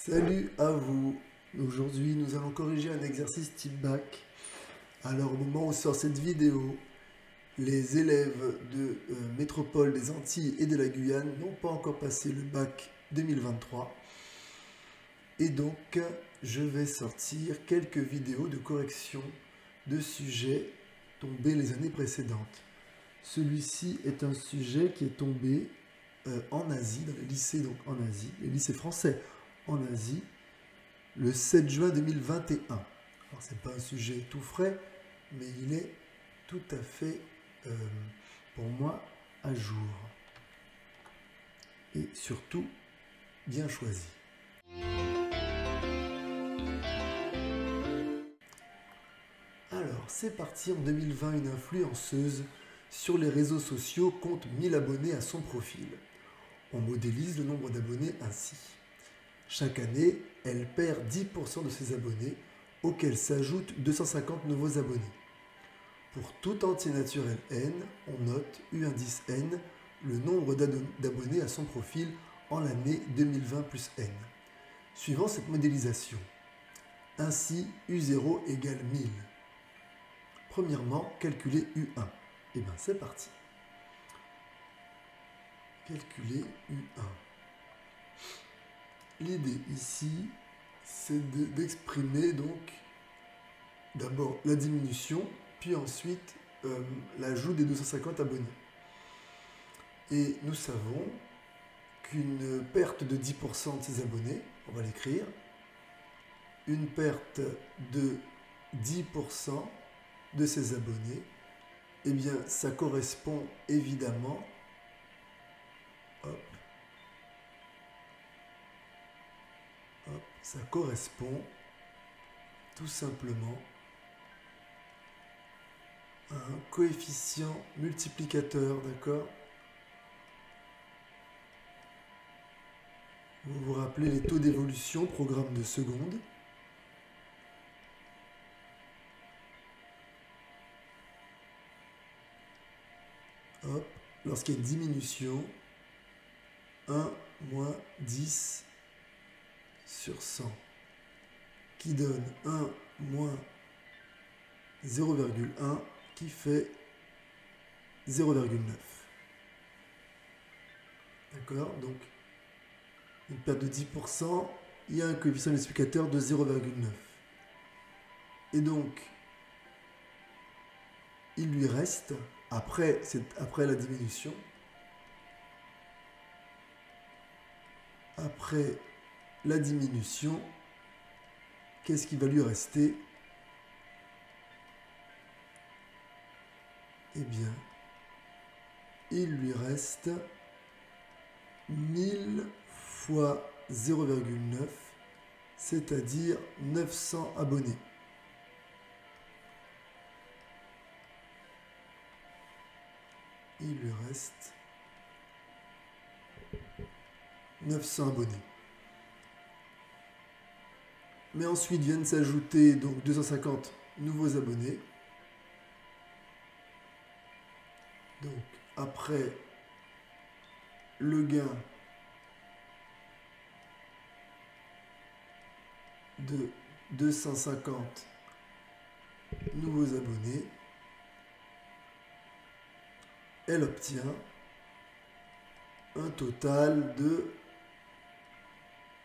Salut à vous. Aujourd'hui, nous allons corriger un exercice type bac. Alors, au moment où sort cette vidéo, les élèves de Métropole des Antilles et de la Guyane n'ont pas encore passé le bac 2023. Et donc, je vais sortir quelques vidéos de correction de sujets tombés les années précédentes. Celui-ci est un sujet qui est tombé en Asie, dans les lycées donc en Asie, les lycées français en Asie, le 7 juin 2021. Alors c'est pas un sujet tout frais, mais il est tout à fait, pour moi, à jour. Et surtout, bien choisi. Alors, c'est parti. En 2020, une influenceuse sur les réseaux sociaux compte 1000 abonnés à son profil. On modélise le nombre d'abonnés ainsi. Chaque année, elle perd 10% de ses abonnés, auxquels s'ajoutent 250 nouveaux abonnés. Pour tout entier naturel n, on note U indice n, le nombre d'abonnés à son profil en l'année 2020 plus n. Suivant cette modélisation, ainsi U0 égale 1000. Premièrement, calculer U1. Et bien c'est parti. Calculer U1. L'idée ici, c'est d'exprimer donc d'abord la diminution, puis ensuite l'ajout des 250 abonnés. Et nous savons qu'une perte de 10% de ces abonnés, on va l'écrire, une perte de 10% de ces abonnés, eh bien ça correspond évidemment, ça correspond tout simplement à un coefficient multiplicateur, d'accord? Vous vous rappelez les taux d'évolution, programme de seconde. Hop, lorsqu'il y a une diminution, 1 moins 10 sur 100, qui donne 1 moins 0,1, qui fait 0,9. D'accord? Donc, une perte de 10%, il y a un coefficient multiplicateur de 0,9. Et donc, il lui reste, après la diminution, qu'est-ce qui va lui rester? Eh bien, il lui reste 1000 fois 0,9, c'est-à-dire 900 abonnés. Il lui reste 900 abonnés. Mais ensuite viennent s'ajouter donc 250 nouveaux abonnés. Donc après le gain de 250 nouveaux abonnés, elle obtient un total de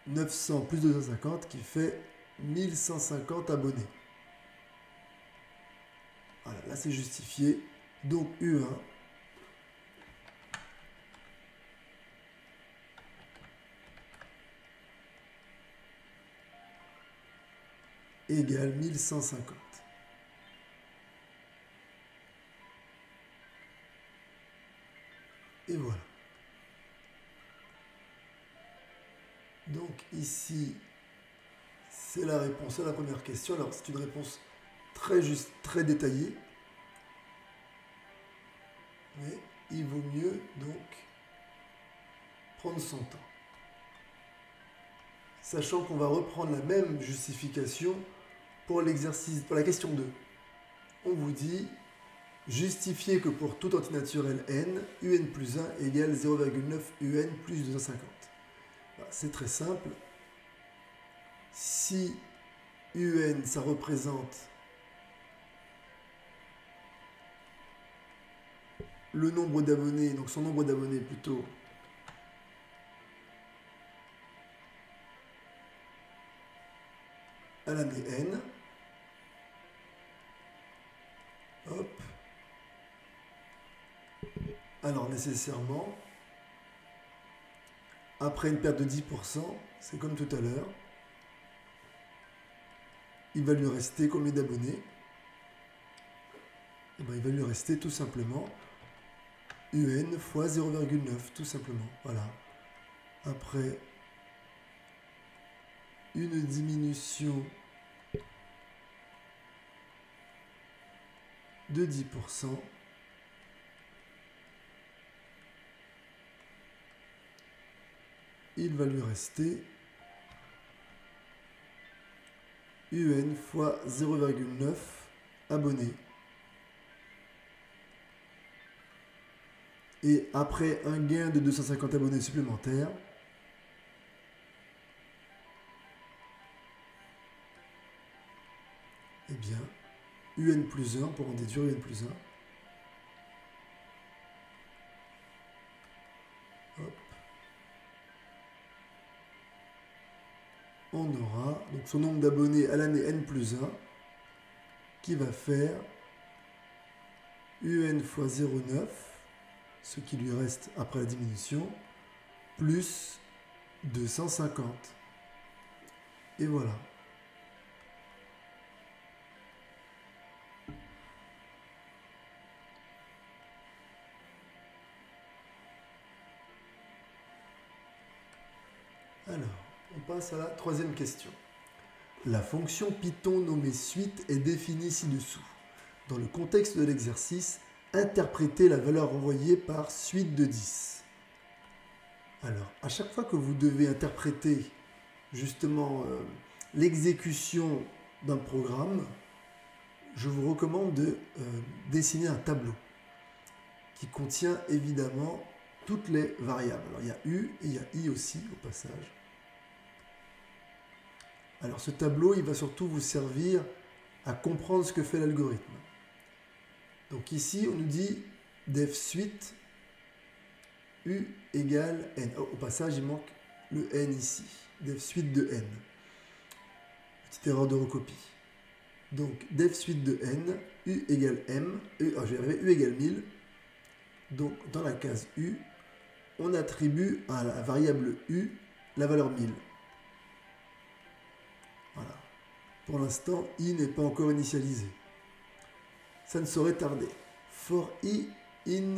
900 plus 250 qui fait 1150 abonnés. Voilà, là c'est justifié. Donc U1 égale 1150. Et voilà. Donc ici, c'est la réponse à la première question. Alors c'est une réponse très juste, très détaillée. Mais il vaut mieux donc prendre son temps. Sachant qu'on va reprendre la même justification pour l'exercice, pour la question 2. On vous dit justifier que pour tout antinaturel n, un plus 1 égale 0,9 un plus 250. C'est très simple. si UN, ça représente le nombre d'abonnés, donc son nombre d'abonnés plutôt, à l'année N. Hop. Alors nécessairement, après une perte de 10%, c'est comme tout à l'heure, il va lui rester combien d'abonnés? Il va lui rester tout simplement UN fois 0,9, tout simplement. Voilà. Après une diminution de 10%, il va lui rester UN fois 0,9 abonnés. Et après un gain de 250 abonnés supplémentaires, eh bien, UN plus 1, pour en déduire UN plus 1. Hop. On aura donc son nombre d'abonnés à l'année N plus 1 qui va faire UN fois 0,9, ce qui lui reste après la diminution, plus 250. Et voilà. Alors, on passe à la troisième question. La fonction Python nommée suite est définie ci-dessous. Dans le contexte de l'exercice, interprétez la valeur envoyée par suite de 10. Alors, à chaque fois que vous devez interpréter justement l'exécution d'un programme, je vous recommande de dessiner un tableau qui contient évidemment toutes les variables. Alors, il y a U et il y a I aussi au passage. Alors ce tableau, il va surtout vous servir à comprendre ce que fait l'algorithme. Donc ici, on nous dit def suite U égale N. Oh, au passage, il manque le N ici. Def suite de N. Petite erreur de recopie. Donc def suite de N, U égale M, je vais arriver, U égale 1000. Donc dans la case U, on attribue à la variable U la valeur 1000. Voilà. Pour l'instant, I n'est pas encore initialisé. Ça ne saurait tarder. For I in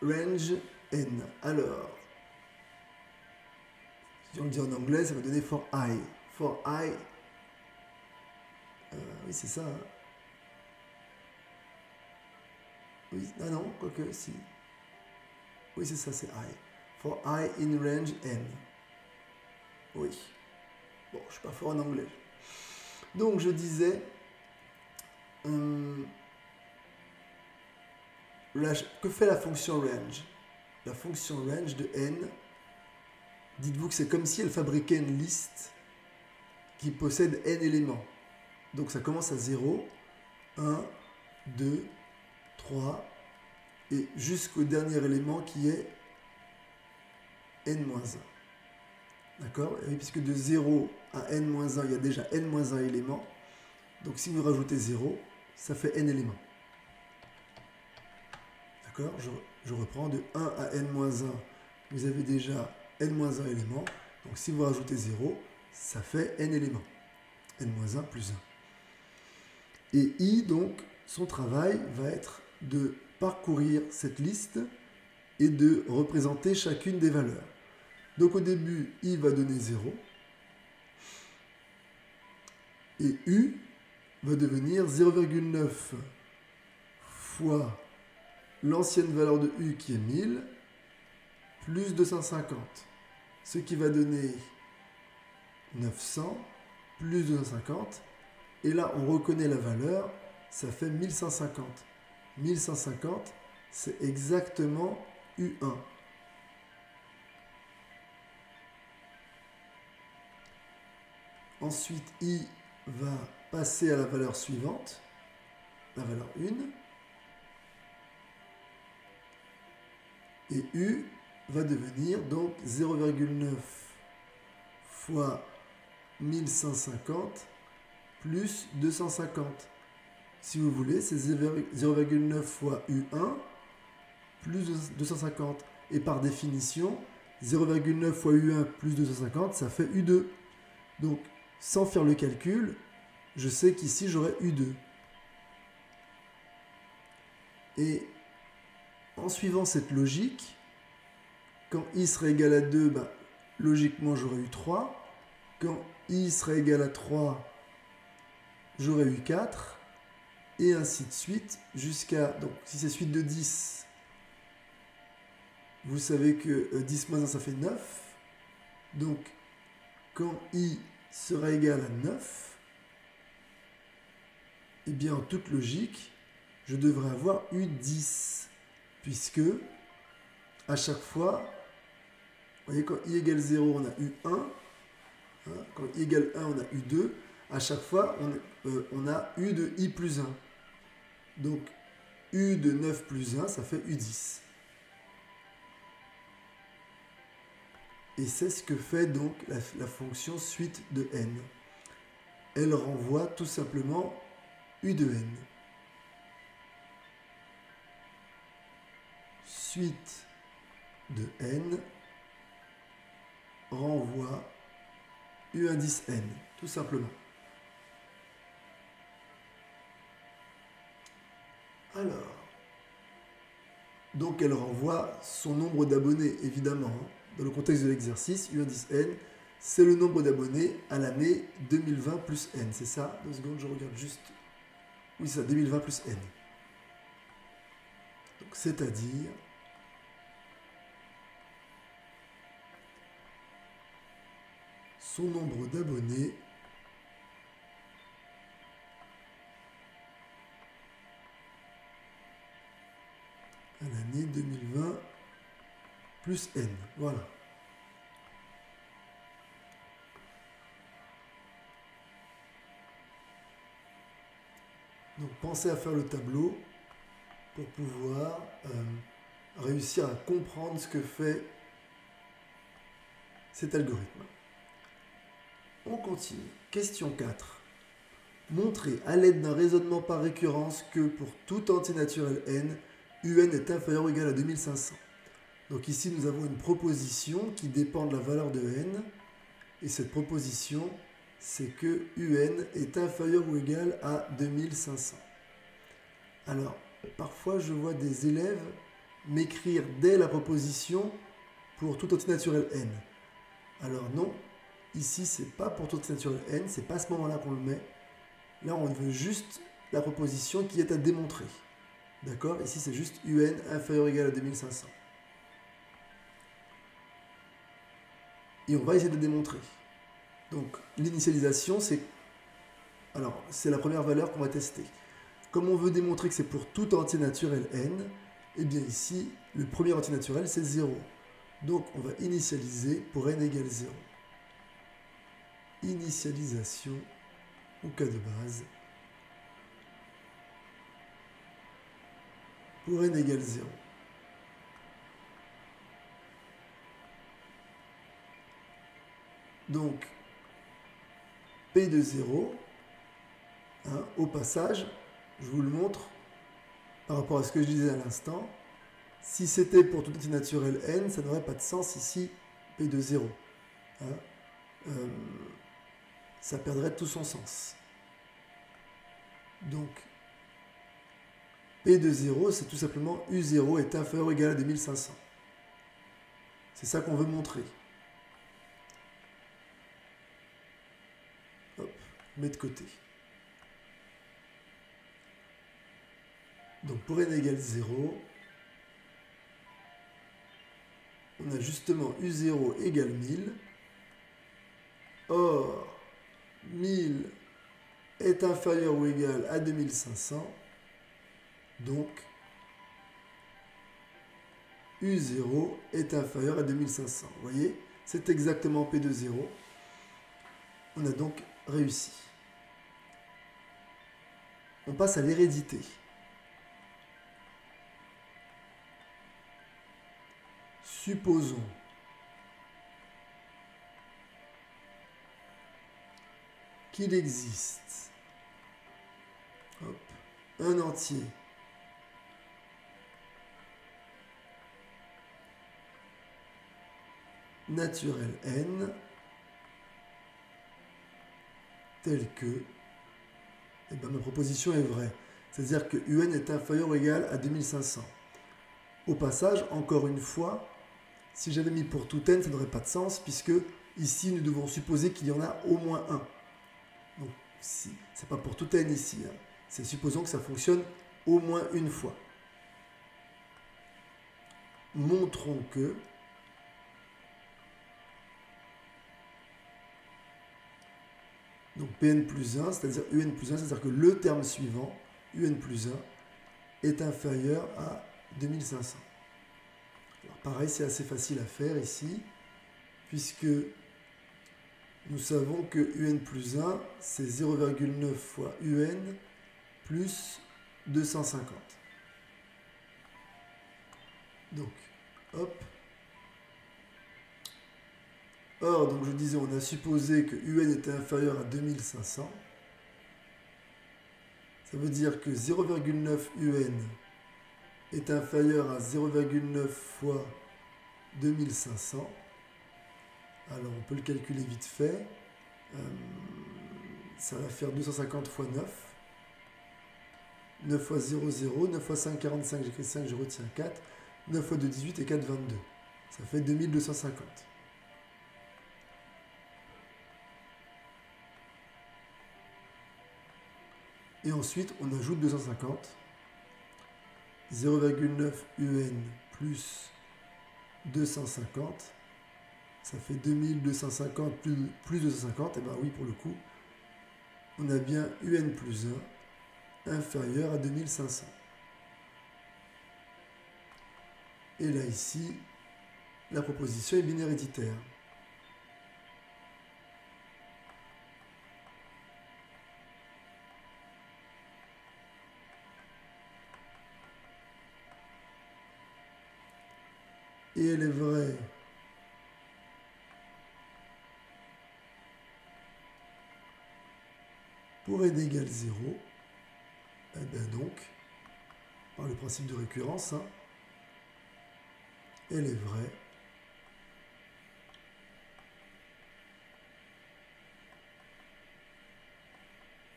range N. Alors, si on le dit en anglais, ça va donner for I. For I. Oui, c'est ça. Hein. Oui, ah non, quoique, si. Oui, c'est ça, c'est I. For I in range N. Oui. Bon, je ne suis pas fort en anglais. Donc, je disais, que fait la fonction range? La fonction range de n, dites-vous que c'est comme si elle fabriquait une liste qui possède n éléments. Donc, ça commence à 0, 1, 2, 3, et jusqu'au dernier élément qui est n-1. D'accord? Oui, puisque de 0 à n-1, il y a déjà n-1 éléments. Donc si vous rajoutez 0, ça fait n éléments. D'accord? Je reprends de 1 à n-1, vous avez déjà n-1 éléments. Donc si vous rajoutez 0, ça fait n éléments. n-1 plus 1. Et I, donc, son travail va être de parcourir cette liste et de représenter chacune des valeurs. Donc au début, I va donner 0. Et U va devenir 0,9 fois l'ancienne valeur de U qui est 1000 plus 250. Ce qui va donner 900 plus 250. Et là, on reconnaît la valeur, ça fait 1150. 1150, c'est exactement U1. Ensuite, I va passer à la valeur suivante, la valeur 1. Et U va devenir donc 0,9 fois 1150 plus 250. Si vous voulez, c'est 0,9 fois U1 plus 250. Et par définition, 0,9 fois U1 plus 250, ça fait U2. Donc, sans faire le calcul, je sais qu'ici, j'aurai U2. Et en suivant cette logique, quand I sera égal à 2, bah, logiquement, j'aurai eu 3. Quand I sera égal à 3, j'aurai eu 4. Et ainsi de suite, jusqu'à... Donc, si c'est suite de 10, vous savez que 10 moins 1, ça fait 9. Donc, quand I sera égal à 9, eh bien, en toute logique, je devrais avoir eu 10. Puisque, à chaque fois, vous voyez, quand I égale 0, on a eu 1. Hein, quand I égale 1, on a eu 2. À chaque fois, on a U de I plus 1. Donc, U de 9 plus 1, ça fait U10. Et c'est ce que fait donc la fonction suite de n. Elle renvoie tout simplement U de n. Suite de n renvoie U indice n, tout simplement. Alors, donc elle renvoie son nombre d'abonnés, évidemment. Dans le contexte de l'exercice, U indice n, c'est le nombre d'abonnés à l'année 2020 plus n. C'est ça? 2 secondes, je regarde juste. Oui, c'est ça, 2020 plus n. Donc, c'est-à-dire... son nombre d'abonnés à l'année 2020 plus n. Voilà. Donc pensez à faire le tableau pour pouvoir réussir à comprendre ce que fait cet algorithme. On continue. Question 4. Montrez à l'aide d'un raisonnement par récurrence que pour tout entier naturel n, un est inférieur ou égal à 2500. Donc ici, nous avons une proposition qui dépend de la valeur de n. Et cette proposition, c'est que un est inférieur ou égal à 2500. Alors, parfois, je vois des élèves m'écrire dès la proposition pour tout entier naturel n. Alors non, ici, c'est pas pour tout entier naturel n, c'est pas à ce moment-là qu'on le met. Là, on veut juste la proposition qui est à démontrer. D'accord? Ici, c'est juste un inférieur ou égal à 2500. Et on va essayer de démontrer. Donc, l'initialisation, c'est... Alors, c'est la première valeur qu'on va tester. Comme on veut démontrer que c'est pour tout entier naturel n, eh bien ici, le premier entier naturel, c'est 0. Donc, on va initialiser pour n égale 0. Initialisation au cas de base pour n égale 0. Donc, P de 0, hein, au passage, je vous le montre par rapport à ce que je disais à l'instant. Si c'était pour tout entier naturel n, ça n'aurait pas de sens ici, P de 0. Hein, ça perdrait tout son sens. Donc, P de 0, c'est tout simplement U0 est inférieur ou égal à 2500. C'est ça qu'on veut montrer. Hop, mets de côté. Donc pour n égale 0, on a justement U0 égale 1000. Or, 1000 est inférieur ou égal à 2500. Donc, U0 est inférieur à 2500. Vous voyez, c'est exactement P de 0. On a donc réussi. On passe à l'hérédité. Supposons qu'il existe un entier naturel n tel que, ma proposition est vraie. C'est-à-dire que un est inférieur ou égal à 2500. Au passage, encore une fois, si j'avais mis pour tout n, ça n'aurait pas de sens, puisque ici, nous devons supposer qu'il y en a au moins un. Donc, ce n'est pas pour tout n ici. Hein. C'est supposons que ça fonctionne au moins une fois. Montrons que donc Pn plus 1, c'est-à-dire un plus 1, c'est-à-dire que le terme suivant, un plus 1, est inférieur à 2500. Alors pareil, c'est assez facile à faire ici, puisque nous savons que un plus 1, c'est 0,9 fois un plus 250. Donc, hop. Or, donc je disais, on a supposé que un était inférieur à 2500. Ça veut dire que 0,9 un est inférieur à 0,9 fois 2500. Alors, on peut le calculer vite fait. Ça va faire 250 fois 9. 9 fois 0, 0. 9 fois 5, 45. J'écris 5, je retiens 4. 9 fois 2, 18 et 4, 22. Ça fait 2250. Et ensuite, on ajoute 250. 0,9 un plus 250. Ça fait 2250 plus 250. Et bien oui, pour le coup, on a bien un plus 1 inférieur à 2500. Et là, ici, la proposition est bien héréditaire. Et elle est vraie pour n égale 0. Et bien donc, par le principe de récurrence, hein, elle est vraie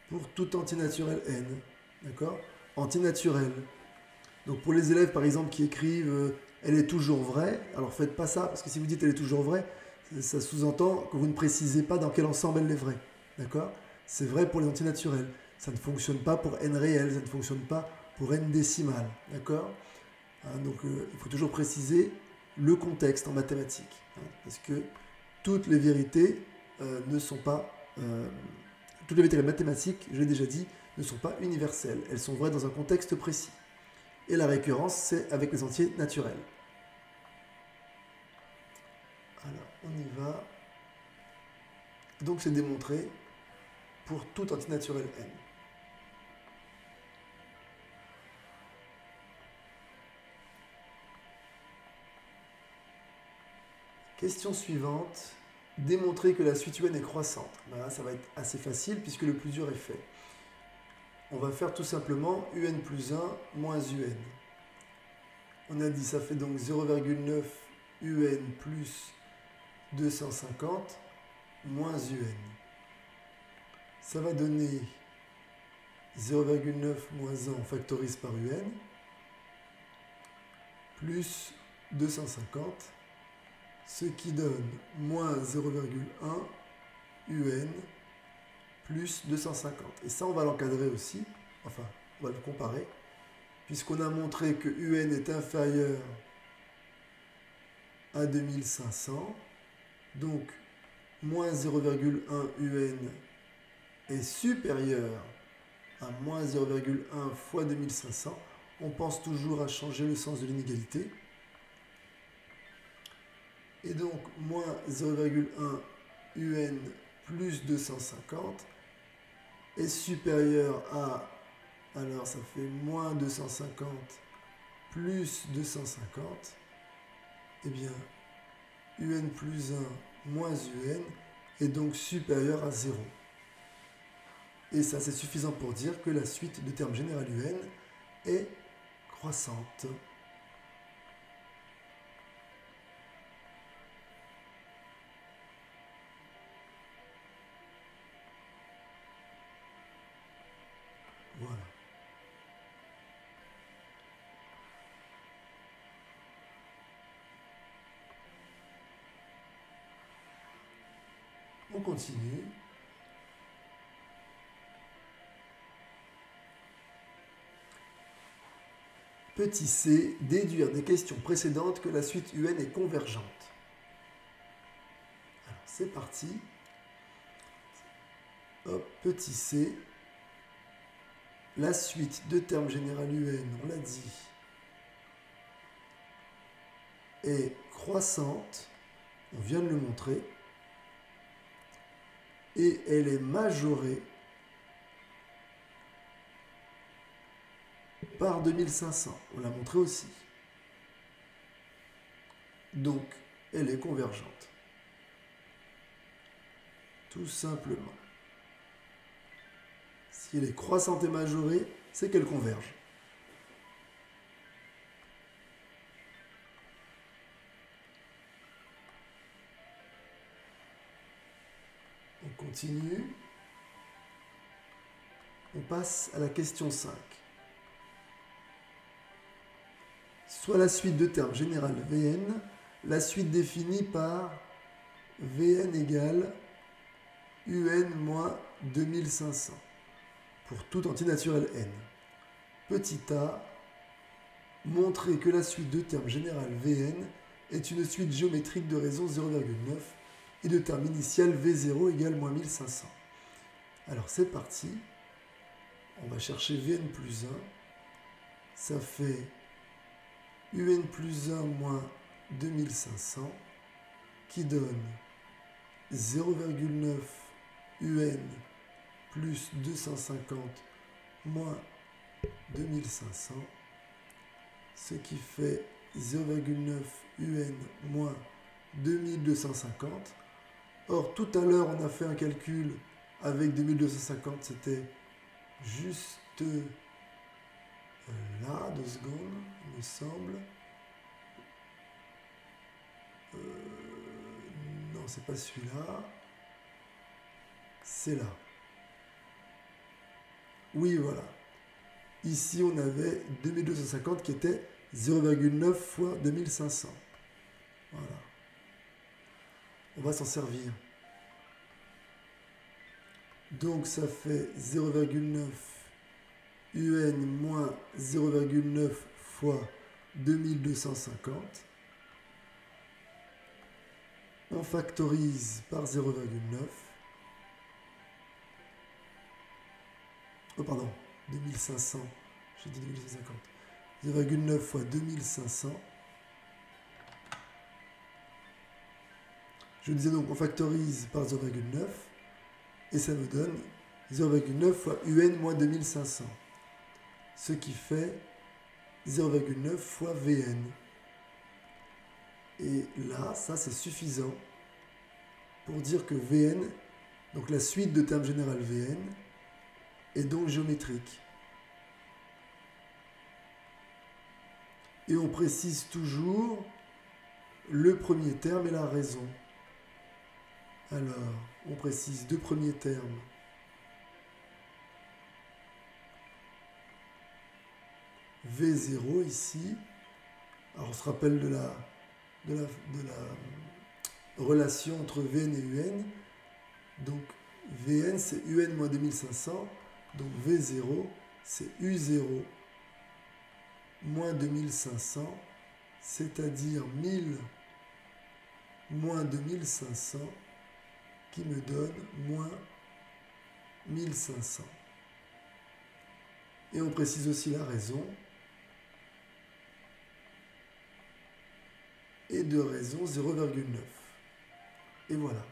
pour tout antinaturel n. D'accord? Antinaturel. Donc pour les élèves, par exemple, qui écrivent elle est toujours vraie, alors faites pas ça, parce que si vous dites elle est toujours vraie, ça sous-entend que vous ne précisez pas dans quel ensemble elle est vraie. D'accord? C'est vrai pour les antinaturels. Ça ne fonctionne pas pour n réel, ça ne fonctionne pas pour n décimal. D'accord? Hein, donc il faut toujours préciser le contexte en mathématiques. Hein, parce que toutes les vérités ne sont pas... toutes les vérités mathématiques, je l'ai déjà dit, ne sont pas universelles. Elles sont vraies dans un contexte précis. Et la récurrence, c'est avec les entiers naturels. Alors, on y va. Donc, c'est démontré pour tout antinaturel n. Question suivante. Démontrer que la suite un est croissante. Ben là, ça va être assez facile puisque le plus dur est fait. On va faire tout simplement un plus 1 moins un. On a dit ça fait donc 0,9 un plus 250 moins un. Ça va donner 0,9 moins 1, on factorise par un, plus 250, ce qui donne moins 0,1 un plus 250. Et ça, on va l'encadrer aussi, enfin, on va le comparer, puisqu'on a montré que un est inférieur à 2500, donc moins 0,1 un est supérieur à moins 0,1 fois 2500. On pense toujours à changer le sens de l'inégalité. Et donc, moins 0,1 un plus 250 est supérieur à, alors ça fait moins 250 plus 250, eh bien, un plus 1 moins un est donc supérieur à 0. Et ça, c'est suffisant pour dire que la suite de termes général un est croissante. Voilà. On continue. Petit c, déduire des questions précédentes que la suite un est convergente. Alors, c'est parti. Hop, petit c. La suite de termes général un, on l'a dit, est croissante. On vient de le montrer. Et elle est majorée par 2500. On l'a montré aussi. Donc, elle est convergente. Tout simplement. Si elle est croissante et majorée, c'est qu'elle converge. On continue. On passe à la question 5. Soit la suite de termes général Vn, la suite définie par Vn égale un moins 2500 pour tout entier naturel n. Petit a, montrer que la suite de termes général Vn est une suite géométrique de raison 0,9 et de termes initial V0 égale moins 1500. Alors c'est parti. On va chercher Vn plus 1. Ça fait un plus 1 moins 2500 qui donne 0,9 un plus 250 moins 2500, ce qui fait 0,9 un moins 2250. Or, tout à l'heure, on a fait un calcul avec 2250, c'était juste là, 2 secondes, il me semble. Non, c'est pas celui-là. C'est là. Oui, voilà. Ici, on avait 2250 qui était 0,9 fois 2500. Voilà. On va s'en servir. Donc, ça fait 0,9 un moins 0,9 fois 2250. On factorise par 0,9. Oh pardon, 2500. J'ai dit 2250. 0,9 fois 2500. Je disais donc on factorise par 0,9 et ça me donne 0,9 fois un moins 2500. Ce qui fait 0,9 fois Vn. Et là, ça c'est suffisant pour dire que Vn, donc la suite de termes général Vn, est donc géométrique. Et on précise toujours le premier terme et la raison. Alors, on précise deux premiers termes. V0 ici. Alors on se rappelle de la relation entre Vn et un. Donc Vn c'est un moins 2500. Donc V0 c'est U0 moins 2500. C'est-à-dire 1000 moins 2500 qui me donne moins 1500. Et on précise aussi la raison. Et de raison 0,9. Et voilà.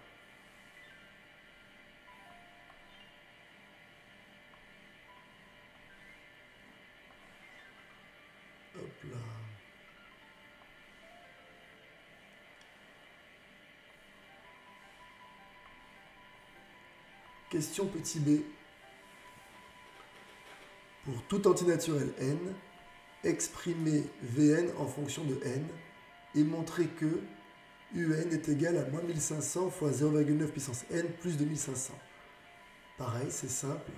Question petit b. Pour tout antinaturel n, exprimez Vn en fonction de n et montrez que Un est égal à moins 1500 fois 0,9 puissance n plus 2500. Pareil, c'est simple.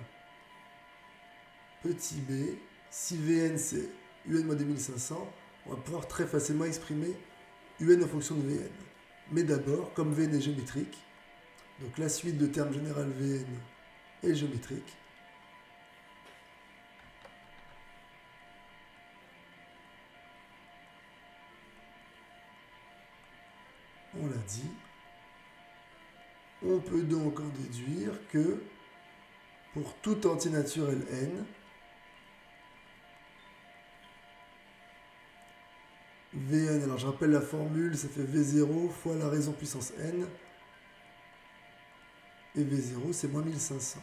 Petit b, si Vn c'est Un moins 2500, on va pouvoir très facilement exprimer Un en fonction de Vn. Mais d'abord, comme Vn est géométrique, donc la suite de termes général Vn est géométrique, on l'a dit, on peut donc en déduire que pour tout antinaturel n, Vn, alors je rappelle la formule, ça fait V0 fois la raison puissance n, et V0 c'est moins 1500.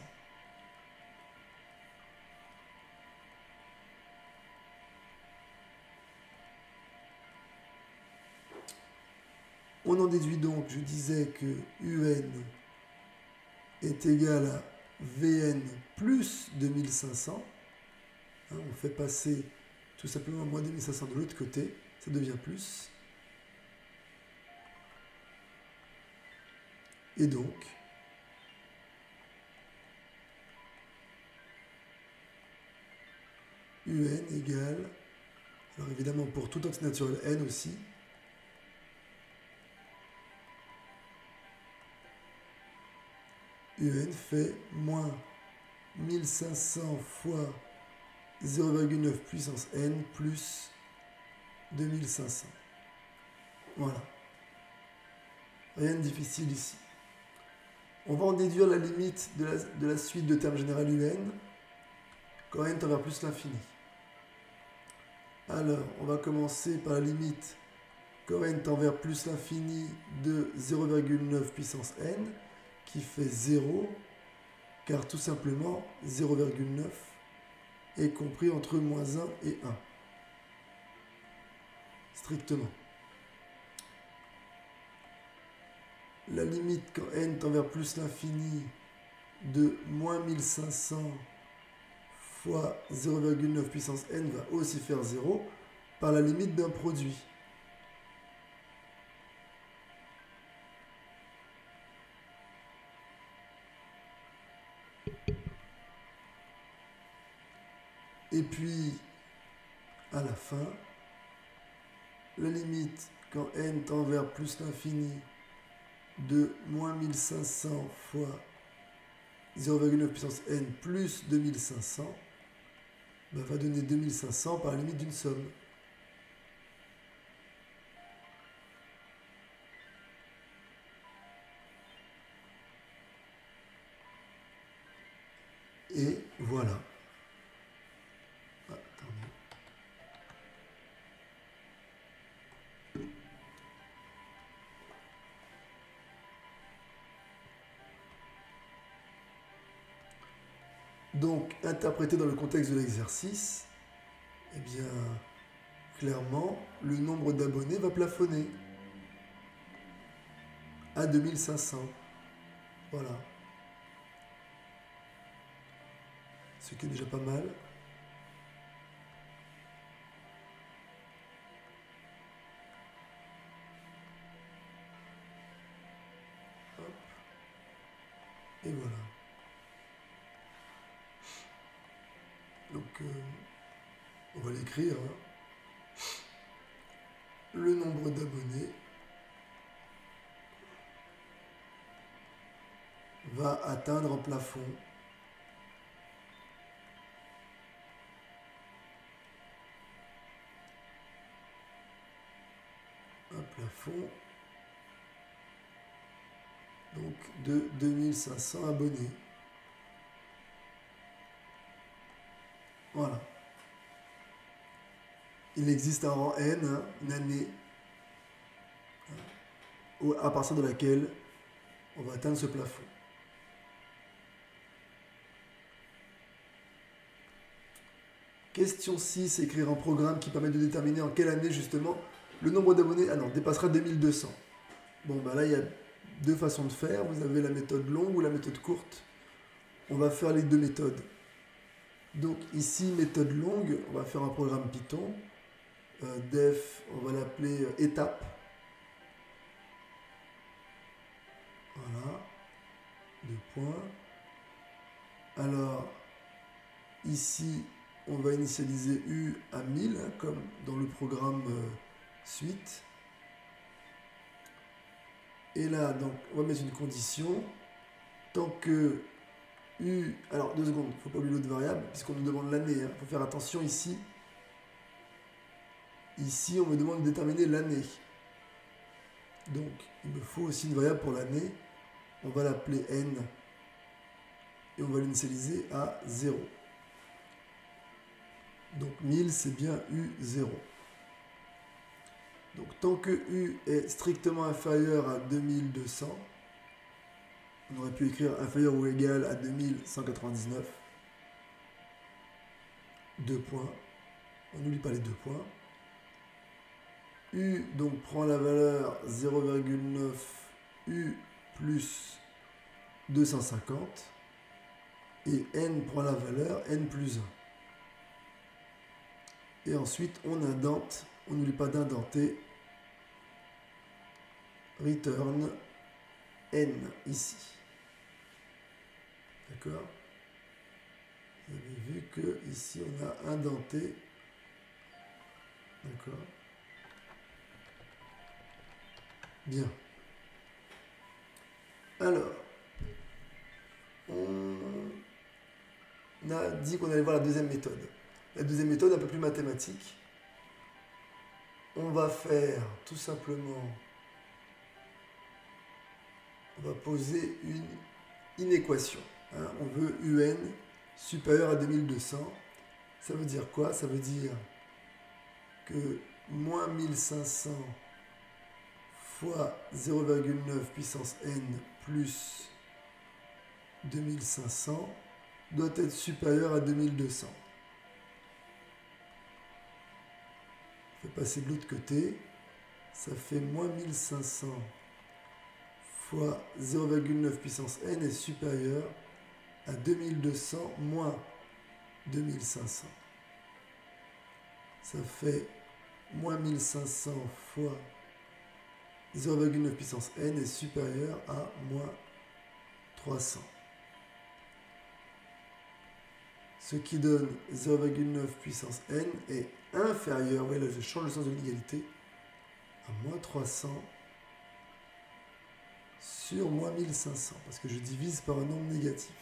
On en déduit donc, je disais que Un est égal à Vn plus 2500. On fait passer tout simplement moins 2500 de l'autre côté, ça devient plus. Et donc, Un égale, alors évidemment pour tout antinaturel n aussi, Un fait moins 1500 fois 0,9 puissance n plus 2500. Voilà. Rien de difficile ici. On va en déduire la limite de la suite de termes général Un quand n tend vers plus l'infini. Alors, on va commencer par la limite quand n tend vers plus l'infini de 0,9 puissance n, qui fait 0, car tout simplement 0,9 est compris entre moins 1 et 1. Strictement. La limite quand n tend vers plus l'infini de moins 1500 fois 0,9 puissance n va aussi faire 0 par la limite d'un produit. Et puis, à la fin, la limite quand n tend vers plus l'infini de moins 1500 fois 0,9 puissance n plus 2500 va donner 2500 par la limite d'une somme. Et voilà. Donc, interprété dans le contexte de l'exercice, eh bien, clairement, le nombre d'abonnés va plafonner à 2500. Voilà. Ce qui est déjà pas mal. Hop. Et voilà. Donc, on va l'écrire. Le nombre d'abonnés va atteindre un plafond donc de 2500 abonnés. Voilà. Il existe un rang n, une année, à partir de laquelle on va atteindre ce plafond. Question 6, écrire un programme qui permet de déterminer en quelle année justement le nombre d'abonnés dépassera 2200. Bon, bah là, il y a deux façons de faire. Vous avez la méthode longue ou la méthode courte. on va faire les deux méthodes. Donc ici, méthode longue, on va faire un programme Python. Def, on va l'appeler étape. Voilà. 2 points. Alors, ici, on va initialiser U à 1000, hein, comme dans le programme suite. Et là, donc, on va mettre une condition. Tant que U... Alors, 2 secondes, il ne faut pas oublier l'autre variable, puisqu'on nous demande l'année. Il faut faire attention ici. Ici, on me demande de déterminer l'année. Donc, il me faut aussi une variable pour l'année. On va l'appeler N. Et on va l'initialiser à 0. Donc 1000, c'est bien U0. Donc tant que U est strictement inférieur à 2200, on aurait pu écrire inférieur ou égal à 2199. 2 points. On n'oublie pas les 2 points. U donc prend la valeur 0,9 U plus 250. Et N prend la valeur N plus 1. Et ensuite, on indente, on n'oublie pas d'indenter return N ici. D'accord? Vous avez vu que ici, on a indenté. D'accord? Bien. Alors, on a dit qu'on allait voir la deuxième méthode. La deuxième méthode, un peu plus mathématique. On va faire tout simplement, on va poser une inéquation. Hein. On veut UN supérieur à 2200. Ça veut dire quoi? Ça veut dire que moins 1500 fois 0,9 puissance n plus 2500 doit être supérieur à 2200. Je vais passer de l'autre côté. Ça fait moins 1500 fois 0,9 puissance n est supérieur à 2200 moins 2500. Ça fait moins 1500 fois 0,9 puissance n est supérieur à moins 300. Ce qui donne 0,9 puissance n est inférieur, oui là je change le sens de l'égalité, à moins 300 sur moins 1500, parce que je divise par un nombre négatif.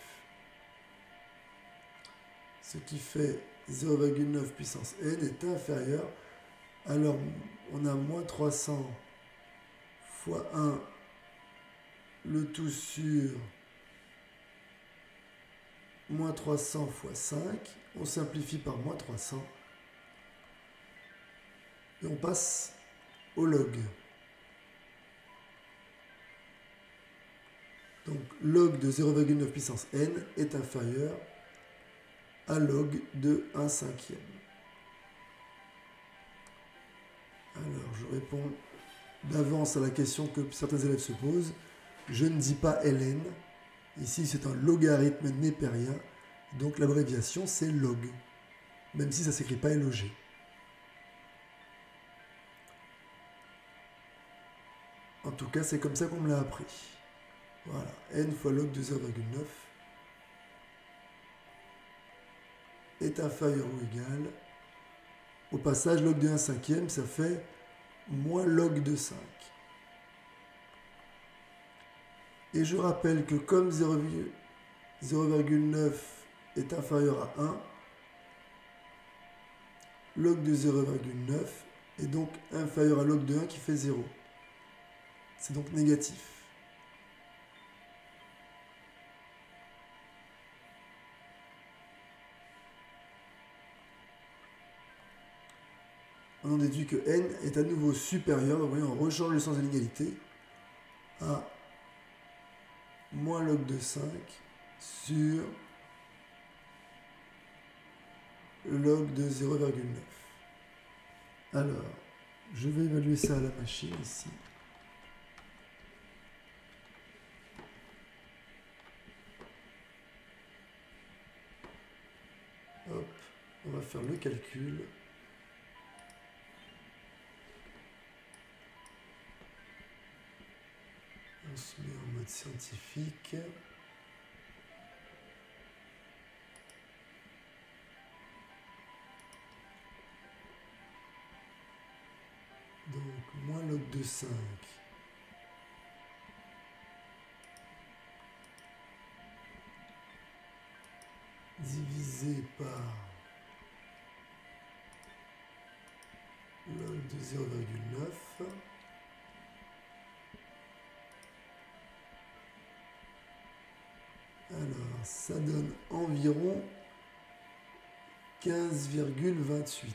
Ce qui fait 0,9 puissance n est inférieur, alors on a moins 300 fois 1, le tout sur moins 300 fois 5, on simplifie par moins 300, et on passe au log. Donc log de 0,9 puissance n est inférieur à log de 1/5. Alors je réponds d'avance à la question que certains élèves se posent. Je ne dis pas ln. Ici c'est un logarithme népérien, donc l'abréviation c'est log, même si ça ne s'écrit pas log. En tout cas c'est comme ça qu'on me l'a appris. Voilà, n fois log de 0,9 est inférieur ou égal. Au passage, log de 1/5, ça fait moins log de 5. Et je rappelle que comme 0,9 est inférieur à 1, log de 0,9 est donc inférieur à log de 1 qui fait 0. C'est donc négatif. On en déduit que n est à nouveau supérieur, donc vous voyez, on rechange le sens de l'égalité, à moins log de 5 sur log de 0,9. Alors, je vais évaluer ça à la machine ici. va faire le calcul. On se met en mode scientifique. Donc, moins log de 5. Divisé par log de 0,9. Alors, ça donne environ 15,28.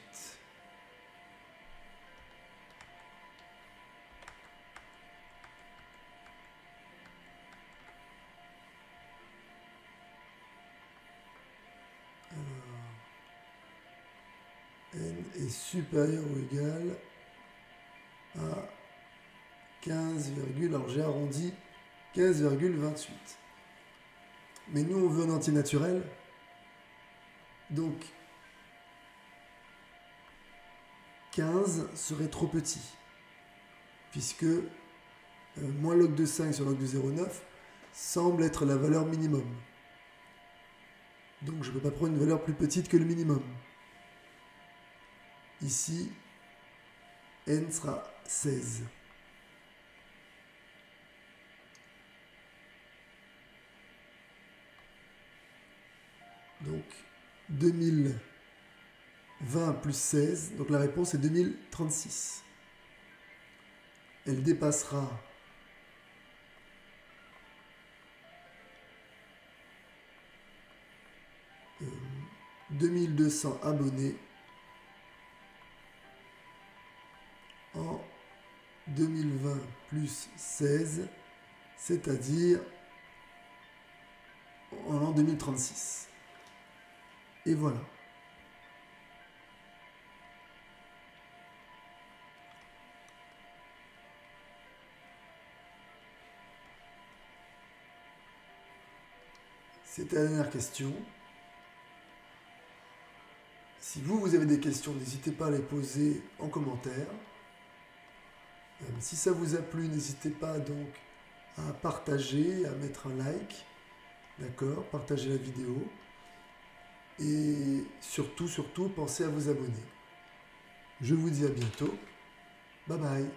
N est supérieur ou égal à 15, alors j'ai arrondi 15,28. Mais nous on veut un entier naturel, donc 15 serait trop petit, puisque moins log de 5 sur log de 0,9 semble être la valeur minimum. Donc je ne peux pas prendre une valeur plus petite que le minimum. Ici, n sera 16. Donc 2020 plus 16, donc la réponse est 2036. Elle dépassera 2200 abonnés en 2020 plus 16, c'est-à-dire en l'an 2036. Et voilà. C'était la dernière question. Si vous avez des questions, n'hésitez pas à les poser en commentaire. Si ça vous a plu, n'hésitez pas donc à partager, à mettre un like. D'accord, partagez la vidéo. Et surtout, pensez à vous abonner. Je vous dis à bientôt. Bye bye.